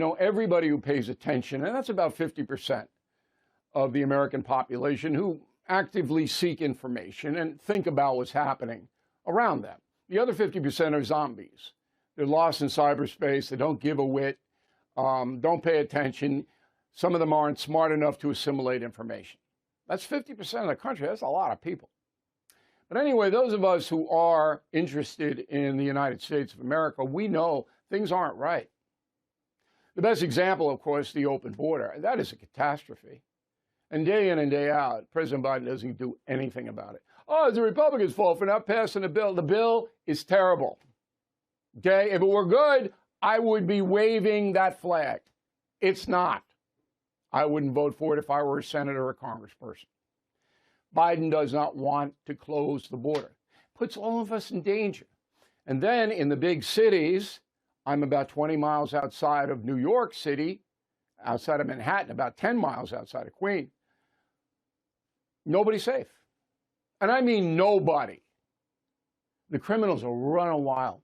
know, everybody who pays attention, and that's about 50% of the American population who actively seek information and think about what's happening around them. The other 50% are zombies. They're lost in cyberspace. They don't give a whit, don't pay attention. Some of them aren't smart enough to assimilate information. That's 50% of the country. That's a lot of people. But anyway, those of us who are interested in the United States of America, we know things aren't right. The best example, of course, the open border. That is a catastrophe. And day in and day out, President Biden doesn't do anything about it. Oh, it's the Republicans' fault for not passing the bill. The bill is terrible. Okay? If it were good, I would be waving that flag. It's not. I wouldn't vote for it if I were a senator or a congressperson. Biden does not want to close the border. Puts all of us in danger. And then in the big cities, I'm about 20 miles outside of New York City, outside of Manhattan, about 10 miles outside of Queens. Nobody's safe. And I mean nobody. The criminals are running wild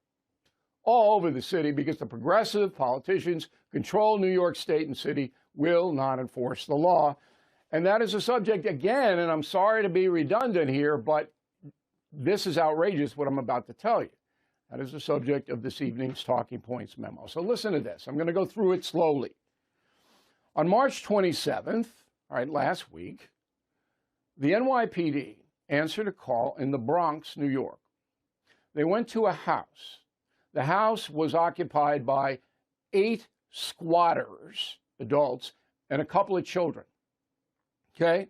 all over the city because the progressive politicians control New York State and city, will not enforce the law. And that is a subject, again, and I'm sorry to be redundant here, but this is outrageous what I'm about to tell you. That is the subject of this evening's Talking Points memo. So listen to this. I'm going to go through it slowly. On March 27th, all right, last week, the NYPD answered a call in the Bronx, New York. They went to a house. The house was occupied by 8 squatters, adults, and a couple of children. Okay?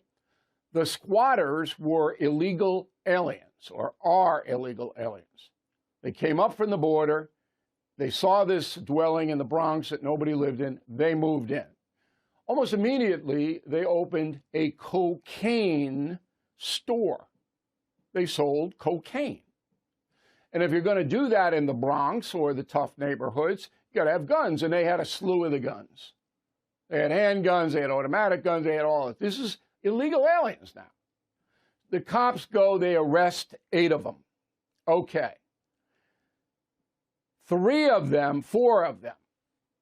The squatters were illegal aliens, or are illegal aliens. They came up from the border. They saw this dwelling in the Bronx that nobody lived in. They moved in. Almost immediately, they opened a cocaine store. They sold cocaine. And if you're going to do that in the Bronx or the tough neighborhoods, you got to have guns. And they had a slew of the guns. They had handguns, they had automatic guns, they had all of it. This is illegal aliens now. The cops go, they arrest 8 of them. Okay. 4 of them, I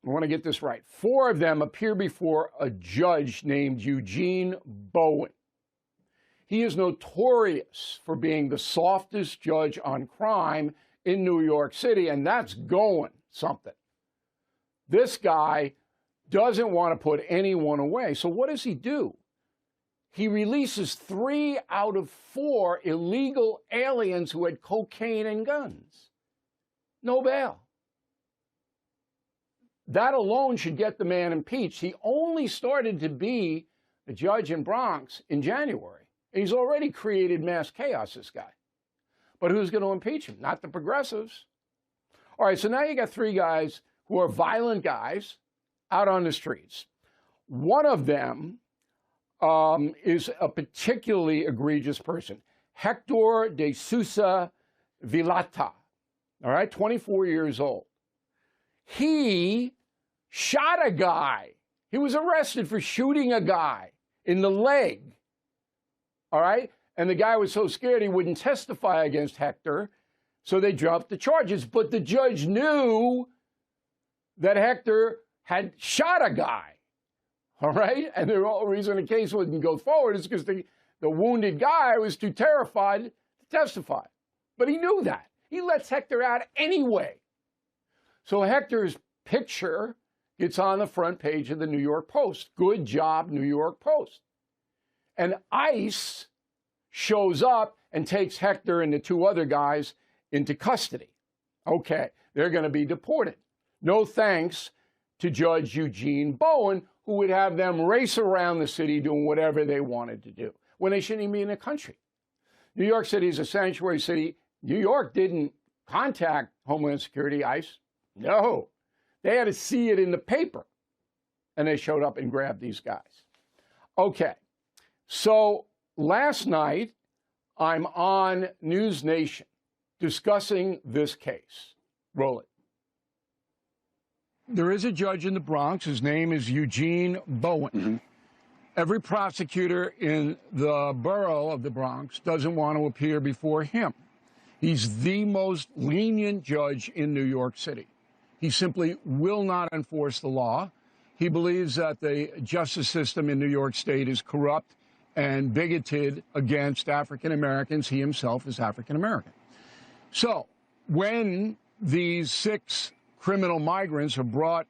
want to get this right, 4 of them appear before a judge named Eugene Bowen. He is notorious for being the softest judge on crime in New York City, and that's going something. This guy doesn't want to put anyone away. So what does he do? He releases 3 out of 4 illegal aliens who had cocaine and guns. No bail. That alone should get the man impeached. He only started to be the judge in Bronx in January. He's already created mass chaos, this guy. But who's going to impeach him? Not the progressives. All right, so now you got 3 guys who are violent guys out on the streets. One of them is a particularly egregious person, Hector de Sousa Vilata, all right, 24 years old. He shot a guy. He was arrested for shooting a guy in the leg, all right? And the guy was so scared he wouldn't testify against Hector, so they dropped the charges. But the judge knew that Hector had shot a guy, all right? And the reason the case wouldn't go forward is because the wounded guy was too terrified to testify. But he knew that. He lets Hector out anyway. So Hector's picture gets on the front page of the New York Post. Good job, New York Post. And ICE shows up and takes Hector and the 2 other guys into custody. Okay, they're going to be deported. No thanks to Judge Eugene Bowen, who would have them race around the city doing whatever they wanted to do when they shouldn't even be in the country. New York City is a sanctuary city. New York didn't contact Homeland Security, ICE. No, they had to see it in the paper, and they showed up and grabbed these guys. Okay, so last night, I'm on News Nation discussing this case. Roll it. There is a judge in the Bronx. His name is Eugene Bowen. Mm-hmm. Every prosecutor in the borough of the Bronx doesn't want to appear before him. He's the most lenient judge in New York City. He simply will not enforce the law. He believes that the justice system in New York State is corrupt and bigoted against African Americans. He himself is African American. So when these 6 criminal migrants are brought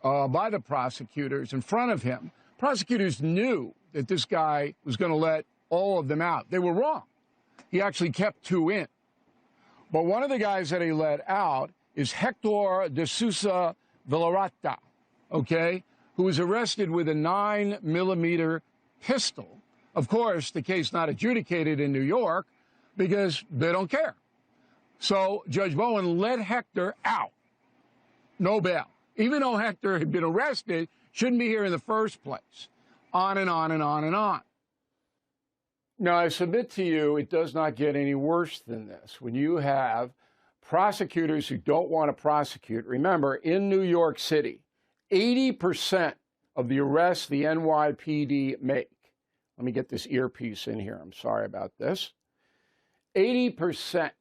by the prosecutors in front of him, prosecutors knew that this guy was going to let all of them out. They were wrong. He actually kept 2 in. But one of the guys that he let out is Hector de Sousa Villarata, okay, who was arrested with a 9mm pistol. Of course, the case not adjudicated in New York because they don't care. So Judge Bowen let Hector out. No bail. Even though Hector had been arrested, shouldn't be here in the first place. On and on and on and on. Now, I submit to you, it does not get any worse than this. When you have prosecutors who don't want to prosecute, remember, in New York City, 80% of the arrests the NYPD make, let me get this earpiece in here, I'm sorry about this, 80%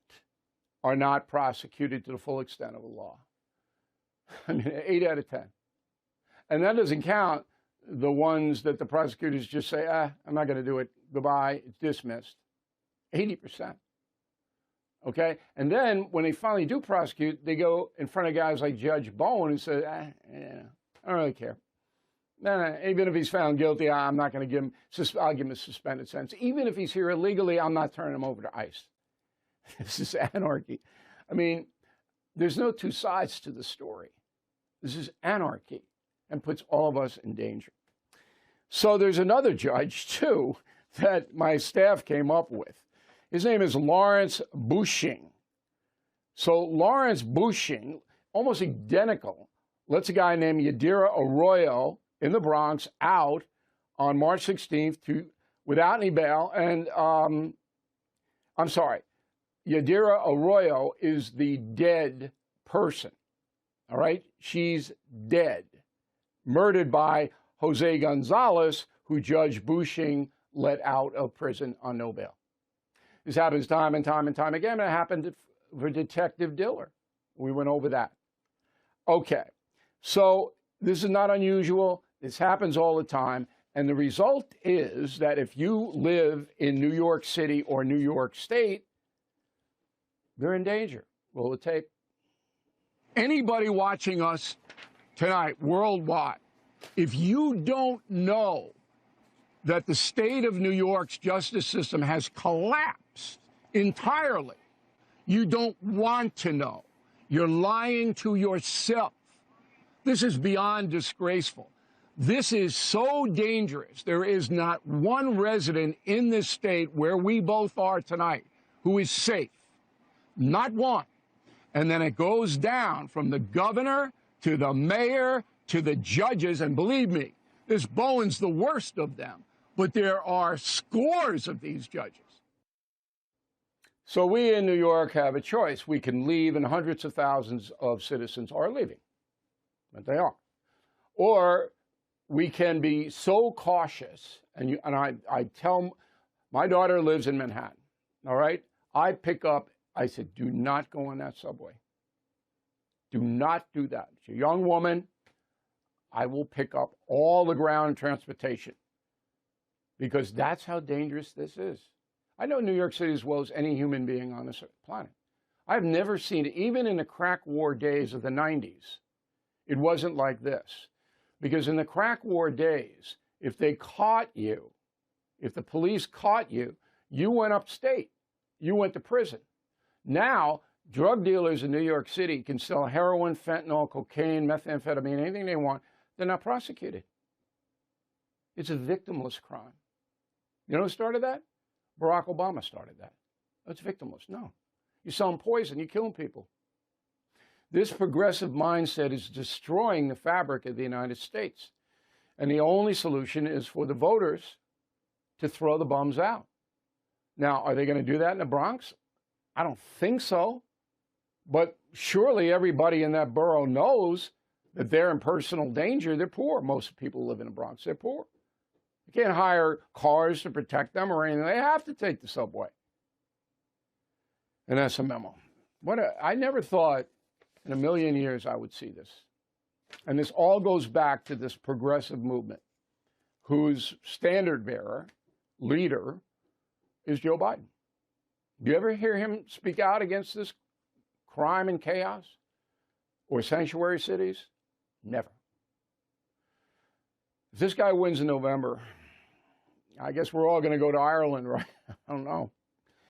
are not prosecuted to the full extent of the law. I mean, 8 out of 10. And that doesn't count the ones that the prosecutors just say, I'm not going to do it, goodbye, it's dismissed. 80%. Okay? And then when they finally do prosecute, they go in front of guys like Judge Bowen who says, I don't really care. No, even if he's found guilty, I'm not going to give him, I'll give him a suspended sentence. Even if he's here illegally, I'm not turning him over to ICE. This is anarchy. I mean, there's no 2 sides to the story. This is anarchy and puts all of us in danger. So there's another judge, too, that my staff came up with. His name is Lawrence Bushing. So Lawrence Bushing, almost identical, lets a guy named Yadira Arroyo in the Bronx out on March 16th without any bail. And I'm sorry, Yadira Arroyo is the dead person. All right? She's dead. Murdered by Jose Gonzalez, who Judge Bushing let out of prison on no bail. This happens time and time and time again. It happened for Detective Diller. We went over that. Okay. So this is not unusual. This happens all the time. And the result is that if you live in New York City or New York State, they're in danger. Roll the tape. Anybody watching us tonight worldwide, if you don't know that the state of New York's justice system has collapsed entirely, you don't want to know. You're lying to yourself. This is beyond disgraceful. This is so dangerous. There is not one resident in this state where we both are tonight who is safe. Not one. And then it goes down from the governor to the mayor to the judges. And believe me, this Bowen's the worst of them. But there are scores of these judges. So we in New York have a choice. We can leave, and hundreds of thousands of citizens are leaving. But they are. Or we can be so cautious, and I tell, my daughter lives in Manhattan, all right? I said, do not go on that subway. Do not do that. She's a young woman. I will pick up all the ground transportation because that's how dangerous this is. I know New York City as well as any human being on this planet. I've never seen it, even in the crack war days of the 90s. It wasn't like this. Because in the crack war days, if they caught you, if the police caught you, you went upstate. You went to prison. Now, drug dealers in New York City can sell heroin, fentanyl, cocaine, methamphetamine, anything they want. They're not prosecuted. It's a victimless crime. You know who started that? Barack Obama started that. That's victimless. No. You're selling poison. You're killing people. This progressive mindset is destroying the fabric of the United States. And the only solution is for the voters to throw the bums out. Now, are they going to do that in the Bronx? I don't think so. But surely everybody in that borough knows that they're in personal danger. They're poor. Most people who live in the Bronx, they're poor. You can't hire cars to protect them or anything. They have to take the subway. And that's a memo. I never thought In a million years, I would see this. And this all goes back to this progressive movement, whose standard bearer, leader, is Joe Biden. Do you ever hear him speak out against this crime and chaos or sanctuary cities? Never. If this guy wins in November, I guess we're all going to go to Ireland, right? I don't know.